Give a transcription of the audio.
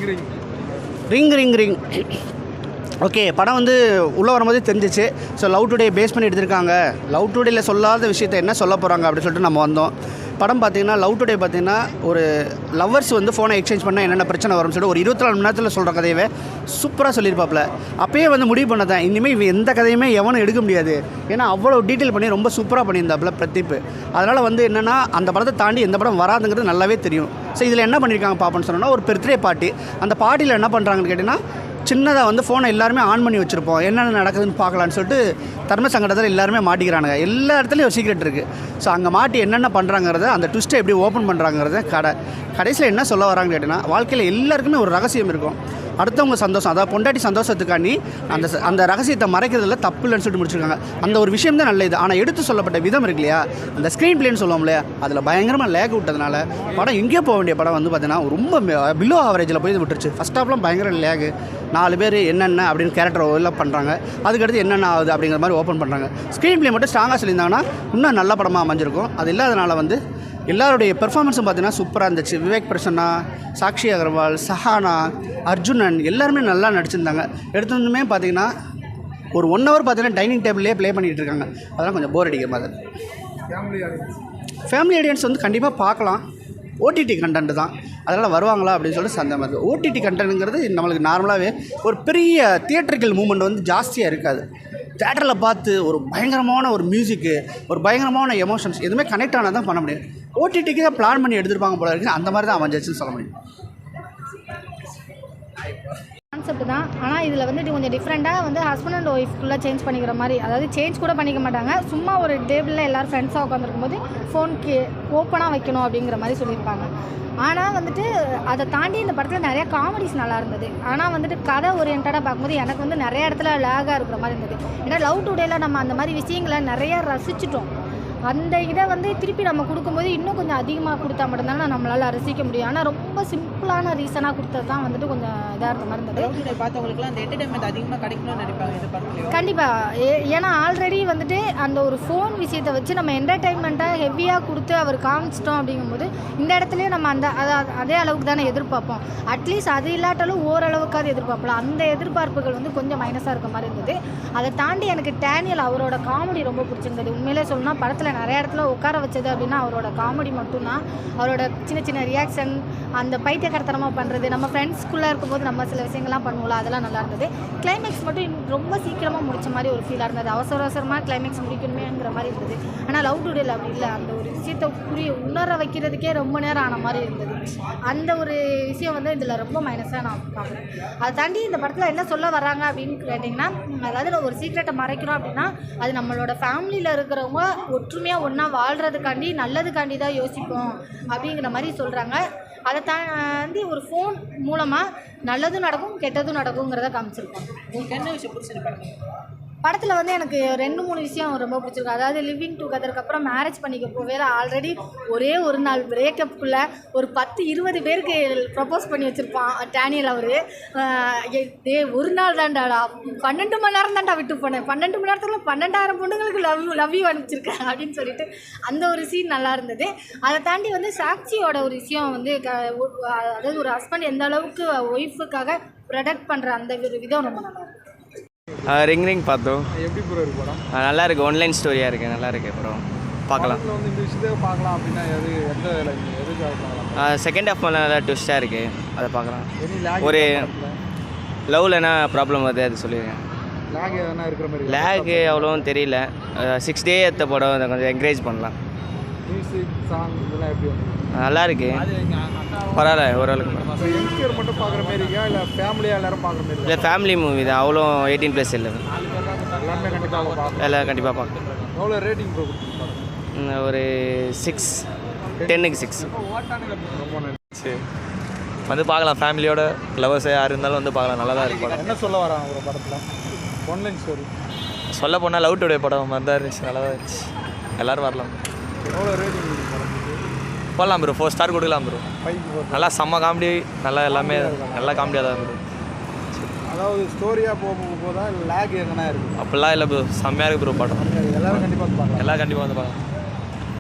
Ring ring ring okay. படம் வந்து உள்ளே வரும்போதே தெரிஞ்சிச்சு. ஸோ லவ் டுடே பேஸ் பண்ணி எடுத்திருக்காங்க. லவ் டுடேயில் சொல்லாத விஷயத்தை என்ன சொல்ல போகிறாங்க அப்படின்னு சொல்லிட்டு நம்ம வந்தோம். படம் பார்த்திங்கன்னா லவ் டுடே பார்த்திங்கன்னா ஒரு லவ்வர்ஸ் வந்து ஃபோனை எக்ஸ்சேஞ்ச் பண்ணால் என்னென்ன பிரச்சனை வரும்னு சொல்லிட்டு ஒரு 24 மணி நேரத்தில் சொல்கிற கதையவே சூப்பராக சொல்லியிருப்பாப்பில். அப்போயே வந்து முடிவு பண்ணதான் இனிமேல் எந்த கதையுமே எவனும் எடுக்க முடியாது. ஏன்னா அவ்வளோ டீட்டெயில் பண்ணி ரொம்ப சூப்பராக பண்ணியிருந்தாப்புல பிரதீப். அதனால் வந்து என்னென்னா அந்த படத்தை தாண்டி எந்த படம் வராதுங்கிறது நல்லாவே தெரியும். ஸோ இதில் என்ன பண்ணியிருக்காங்க பார்ப்போன்னு சொன்னோன்னா ஒரு பர்த்டே பார்ட்டி. அந்த பார்ட்டியில் என்ன பண்ணுறாங்கன்னு கேட்டிங்கன்னா சின்னதாக வந்து ஃபோனை எல்லாருமே ஆன் பண்ணி வச்சுருப்போம், என்னென்ன நடக்குதுன்னு பார்க்கலான்னு சொல்லிட்டு தர்ம சங்கடத்தில் எல்லாருமே மாட்டிக்கிறானுங்க. எல்லா இடத்துலையும் ஒரு சீக்ரெட் இருக்குது. ஸோ அங்கே மாட்டி என்னென்ன பண்ணுறாங்கிறத அந்த ட்விஸ்ட்டை எப்படி ஓப்பன் பண்ணுறாங்கிறத கடைசியில் என்ன சொல்ல வராங்கன்னு கேட்டிங்கன்னா வாழ்க்கையில் எல்லாருக்குமே ஒரு ரகசியம் இருக்கும். அடுத்தவங்க சந்தோஷம், அதாவது பொண்டாட்டி சந்தோஷத்துக்காண்டி அந்த ரகசியத்தை மறைக்கிறதுல தப்பு இல்லைன்னு சொல்லிட்டு முடிச்சிருக்காங்க. அந்த ஒரு விஷயம் தான் நல்லது. ஆனால் எடுத்து சொல்லப்பட்ட விதம் இருக்கு இல்லையா, அந்த ஸ்க்ரீன் பிளேன்னு சொல்லுவோம் இல்லையா, அதில் பயங்கரமாக லேக் விட்டதுனால படம் எங்கேயோ போக வேண்டிய படம் வந்து பார்த்தீங்கன்னா ரொம்ப பிலோ ஆவரேஜில் போய் விட்டுருச்சு. ஃபஸ்ட் ஹாஃப்லாம் பயங்கர லேகு. 4 பேர் என்னென்ன அப்படின்னு கேரக்டர் எல்லாம் பண்ணுறாங்க, அதுக்கடுத்து என்னென்ன ஆகுது அப்படிங்கிற மாதிரி ஓப்பன் பண்ணுறாங்க. ஸ்க்ரீன் பிளே மட்டும் ஸ்ட்ராங்காக சொல்லியிருந்தாங்கன்னா இன்னும் நல்ல படமாக அமைஞ்சிருக்கும். அது இல்லாதனால வந்து எல்லாருடைய பெர்ஃபார்மன்ஸும் பார்த்தீங்கன்னா சூப்பராக இருந்துச்சு. விவேக் பிரசன்னா, சாக்ஷி அகர்வால், சஹானா, அர்ஜுனன் எல்லாருமே நல்லா நடிச்சிருந்தாங்க. எடுத்துமே பார்த்தீங்கன்னா ஒரு 1 ஹவர் பார்த்தீங்கன்னா டைனிங் டேபிள்லேயே ப்ளே பண்ணிகிட்டு இருக்காங்க. அதெல்லாம் கொஞ்சம் போர் அடிக்கிற மாதிரி. ஃபேமிலி ஆடியன்ஸ் வந்து கண்டிப்பாக பார்க்கலாம். ஓடிடி கண்டென்ட் தான், அதனால் வருவாங்களா அப்படின்னு சொல்லிட்டு சந்தேகம் இருக்குது. ஓடிடி கண்டென்ட்டுங்கிறது நம்மளுக்கு நார்மலாகவே ஒரு பெரிய தியேட்டரிக்கல் மூமெண்ட் வந்து ஜாஸ்தியாக இருக்காது. தேட்டரில் பார்த்து ஒரு பயங்கரமான ஒரு மியூசிக்கு, ஒரு பயங்கரமான எமோஷன்ஸ் எதுவுமே கனெக்ட் ஆனால் தான் பண்ண முடியும். ஓடிடிக்கு தான் பிளான் பண்ணி எடுத்துருப்பாங்க போல இருக்குது. அந்த மாதிரி தான் அமைஞ்சிச்சுன்னு சொல்ல முடியும். கான்செப்ட் தான். ஆனால் இதில் வந்துட்டு கொஞ்சம் டிஃப்ரெண்ட்டாக வந்து ஹஸ்பண்ட் அண்ட் ஒய்ஃப்குள்ளே சேஞ்ச் பண்ணிக்கிற மாதிரி, அதாவது சேஞ்ச் கூட பண்ணிக்க மாட்டாங்க. சும்மா ஒரு டேபிளில் எல்லோரும் ஃப்ரெண்ட்ஸாக உட்காந்துருக்கும் போது ஃபோனுக்கு ஓப்பனாக வைக்கணும் அப்படிங்கிற மாதிரி சொல்லியிருப்பாங்க. ஆனால் வந்துட்டு அதை தாண்டி இந்த படத்தில் நிறையா காமெடிஸ் நல்லா இருந்தது. ஆனால் வந்துட்டு கதை ஓரியன்டாக பார்க்கும்போது எனக்கு வந்து நிறைய இடத்துல லேகாக இருக்கிற மாதிரி இருந்தது. ஏன்னா லவ் டுடேயில் நம்ம அந்த மாதிரி விஷயங்களை நிறையா ரசிச்சிட்டோம். அந்த இதை வந்து திருப்பி நம்ம கொடுக்கும்போது இன்னும் கொஞ்சம் அதிகமாக கொடுத்தா மட்டும்தான் நம்மளால் ரசிக்க முடியும். ஆனால் ரொம்ப சிம்பிளான ரீசனாக கொடுத்தது தான் வந்துட்டு கொஞ்சம் இதாக இருந்த மாதிரி இருந்தது. பார்த்தவங்களுக்குலாம் அந்த என்டர்டைன்மெண்ட் அதிகமாக கிடைக்கணும்னு நினைப்பாங்க இந்த படத்தில். கண்டிப்பாக. ஏன்னா ஆல்ரெடி வந்துட்டு அந்த ஒரு ஃபோன் விஷயத்தை வச்சு நம்ம என்டர்டைன்மெண்ட்டாக ஹெவியாக கொடுத்து அவர் காமிச்சிட்டோம் அப்படிங்கும்போது இந்த இடத்துலையும் நம்ம அதே அளவுக்கு தானே எதிர்பார்ப்போம். அட்லீஸ்ட் அது இல்லாட்டாலும் ஓரளவுக்காவது எதிர்பார்ப்பலாம். அந்த எதிர்பார்ப்புகள் வந்து கொஞ்சம் மைனஸாக இருக்க மாதிரி இருந்தது. அதை தாண்டி எனக்கு டேனியல் அவரோட காமெடி ரொம்ப பிடிச்சிருந்தது. உண்மையிலே சொல்லணும்னா படத்தில் நிறைய இடத்துல உட்கார வச்சது அப்படின்னா அவரோட காமெடி மட்டும்தான். அவரோட சின்ன சின்ன ரியாக்ஷன், அந்த பைத்தியக்காரத்தனமாக பண்ணுறது, நம்ம ஃப்ரெண்ட்ஸ்குள்ளே இருக்கும்போது நம்ம சில விஷயங்கள்லாம் பண்ணுவோம்ல, அதெல்லாம் நல்லா இருந்தது. கிளைமேக்ஸ் மட்டும் ரொம்ப சீக்கிரமாக முடித்த மாதிரி ஒரு ஃபீலாக இருந்தது. அவசரமாக கிளைமேக்ஸ் முடிக்கணுமேங்கிற மாதிரி இருந்தது. ஆனால் லவ் டுடேல அப்படி இல்லை. அந்த ஒரு விஷயத்தை உணர வைக்கிறதுக்கே ரொம்ப நேரம் ஆன மாதிரி இருந்தது. அந்த ஒரு விஷயம் வந்து இதில் ரொம்ப மைனஸாக நான் பார்க்குறேன். அதை தாண்டி இந்த படத்தில் என்ன சொல்ல வராங்க அப்படின்னு கேட்டிங்கன்னா, அதாவது ஒரு சீக்ரெட்டை மறைக்கிறோம் அப்படின்னா அது நம்மளோட ஃபேமிலியில் இருக்கிறவங்க ஒற்றுமையாக ஒன்றா வாழ்கிறதுக்காண்டி நல்லதுக்காண்டி தான் யோசிப்போம் அப்படிங்கிற மாதிரி சொல்கிறாங்க. அதை தாண்டி ஒரு ஃபோன் மூலமாக நல்லதும் நடக்கும் கெட்டதும் நடக்குங்கிறத காமிச்சிருக்கோம். உங்களுக்கு என்ன விஷயம் பிடிச்சிருக்கு படத்தில் வந்து எனக்கு 2-3 விஷயம் ரொம்ப பிடிச்சிருக்கு. அதாவது லிவிங் டுகெதருக்கு அப்புறம் மேரேஜ் பண்ணிக்க போவே ஆல்ரெடி ஒரே ஒரு நாள் பிரேக்கப்புக்குள்ளே ஒரு 10-20 பேருக்கு ப்ரப்போஸ் பண்ணி வச்சுருப்பான் டேனியல். அவர் ஒரு நாள் தான்டாடா 12 மணி நேரம் தான்டா விட்டு போனேன், 12 மணி நேரத்தில் 12,000 பொண்ணுங்களுக்கு லவ் யூ அனுப்பிச்சிருக்கேன் அப்படின்னு சொல்லிட்டு அந்த ஒரு சீன் நல்லா இருந்தது. அதை தாண்டி வந்து சாக்சியோட ஒரு விஷயம் வந்து அதாவது ஒரு ஹஸ்பண்ட் எந்த அளவுக்கு ஒய்ஃபுக்காக ப்ரொடெக்ட் பண்ணுற அந்த ஒரு விதம் ரொம்ப நல்லா இருக்குது. ரிங் ரிங் பார்த்தோம். எப்படி ப்ரோ இருக்கு படம்? நல்லா இருக்குது. ஒன்லைன் ஸ்டோரியாக இருக்குது, நல்லா இருக்குது. அப்புறம் பார்க்கலாம். வந்து இந்த விஷயத்தை பார்க்கலாம் அப்படின்னா எதுக்காக பார்க்கலாம்? செகண்ட் ஹாஃப் நல்லா ட்விஸ்ட்டாக இருக்குது, அதை பார்க்கலாம். ஒரு லவ்வில் என்ன ப்ராப்ளம் வருது அது சொல்லியிருக்கேன். லேக் எதனா இருக்கிற மாதிரி? லேக் அவ்வளோவும் தெரியல. 6 டே எடுத்த படம் அதை கொஞ்சம் என்கரேஜ் பண்ணலாம். மியூசிக் சாங் இதெல்லாம் எப்படி வந்து நல்லா இருக்குது, பரவாயில்ல ஓரளவுக்கு. யங்ஸ்டர் மட்டும் பார்க்குற மாதிரி இருக்கா இல்லை ஃபேமிலியாக எல்லாரும் பார்க்குற மாதிரி? இல்லை ஃபேமிலி மூவி தான், அவ்வளோ 18+ இல்லை. எல்லாருமே கண்டிப்பாக பார்க்கலாம். எல்லாம் கண்டிப்பாக பார்க்கலாம். எவ்வளோ ரேட்டிங் ப்ரோ கொடுத்துருப்பாங்க? ஒரு 6, 10க்கு 6. ரொம்ப நன்றி. வந்து பார்க்கலாம். ஃபேமிலியோட லவர்ஸ் யார் இருந்தாலும் வந்து பார்க்கலாம். நல்லா தான் இருக்கும். என்ன சொல்ல வராங்க ஒரு படத்தில்? ஒன்லைன் ஸ்டோரி சொல்ல போனால் லவ் டுடே படம் மாதிரி தான் இருந்துச்சு, நல்லா தான் இருந்துச்சு. எல்லோரும் வரலாம். எவ்வளோ ரேட்டிங் போடலாம் ப்ரோ, 4 ஸ்டார் கொடுக்கலாம் ப்ரோ. 5 நல்லா செம்ம காமெடி, நல்லா எல்லாமே நல்லா காமெடியாக தான் ப்ரோ. அதாவது ஸ்டோரியாக போதா லேக் எங்கன்னா இருக்குது? அப்படிலாம் இல்லை ப்ரோ, செம்மையாக இருக்குது ப்ரோ படம். எல்லாரும் கண்டிப்பாக பார்க்கலாம். எல்லாம் கண்டிப்பாக வந்து பார்க்கலாம்.